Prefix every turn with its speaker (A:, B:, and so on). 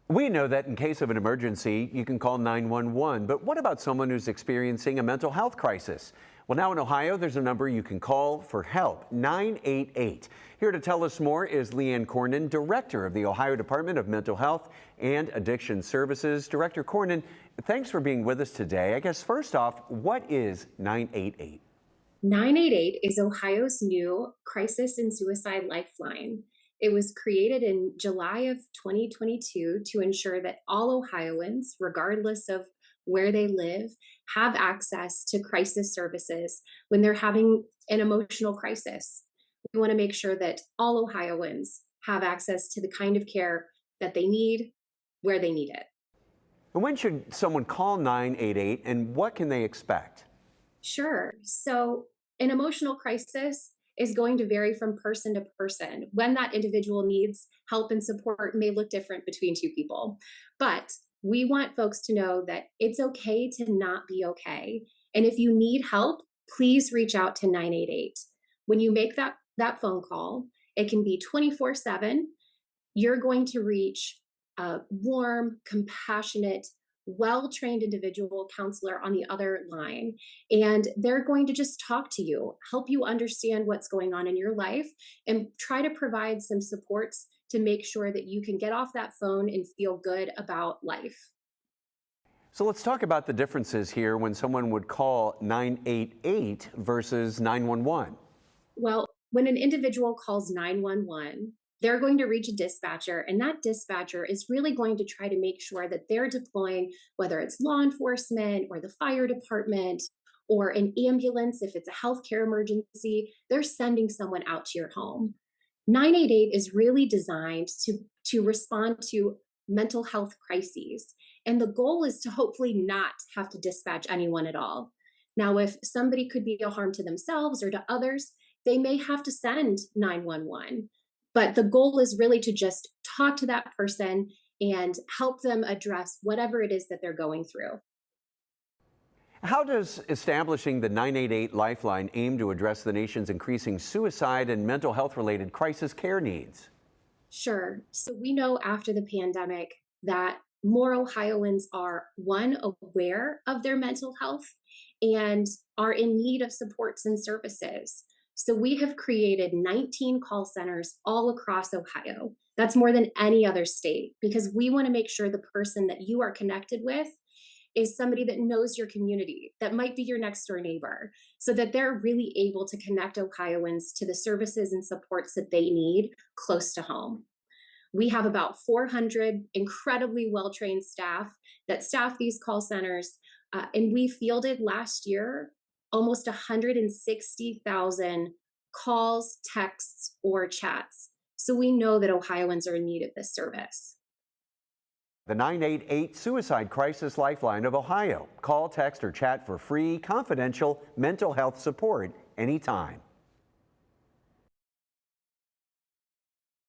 A: We know that in case of an emergency, you can call 911, but what about someone who's experiencing a mental health crisis? Well, now in Ohio, there's a number you can call for help, 988. Here to tell us more is Leanne Cornyn, Director of the Ohio Department of Mental Health and Addiction Services. Director Cornyn, thanks for being with us today. I guess first off, what is 988?
B: 988 is Ohio's new crisis and suicide lifeline. It was created in July of 2022 to ensure that all Ohioans, regardless of where they live, have access to crisis services when they're having an emotional crisis. We want to make sure that all Ohioans have access to the kind of care that they need, where they need it.
A: And when should someone call 988 and what can they expect?
B: Sure. So, an emotional crisis is going to vary from person to person. When that individual needs help and support may look different between two people. But we want folks to know that it's okay to not be okay. And if you need help, please reach out to 988. When you make that phone call, it can be 24/7. You're going to reach a warm, compassionate, well-trained individual counselor on the other line, and they're going to just talk to you, help you understand what's going on in your life, and try to provide some supports to make sure that you can get off that phone and feel good about life.
A: So let's talk about the differences here when someone would call 988 versus 911.
B: Well, when an individual calls 911, they're going to reach a dispatcher, and that dispatcher is really going to try to make sure that they're deploying, whether it's law enforcement or the fire department or an ambulance, if it's a healthcare emergency, they're sending someone out to your home. 988 is really designed to respond to mental health crises, and the goal is to hopefully not have to dispatch anyone at all. Now, if somebody could be a harm to themselves or to others, they may have to send 911. But the goal is really to just talk to that person and help them address whatever it is that they're going through.
A: How does establishing the 988 Lifeline aim to address the nation's increasing suicide and mental health related crisis care needs?
B: Sure. So we know after the pandemic that more Ohioans are, one, aware of their mental health and are in need of supports and services. So we have created 19 call centers all across Ohio. That's more than any other state because we want to make sure the person that you are connected with is somebody that knows your community, that might be your next door neighbor, so that they're really able to connect Ohioans to the services and supports that they need close to home. We have about 400 incredibly well-trained staff that staff these call centers, and we fielded last year almost 160,000 calls, texts, or chats. So we know that Ohioans are in need of this service.
A: The 988 Suicide Crisis Lifeline of Ohio. Call, text, or chat for free, confidential mental health support anytime.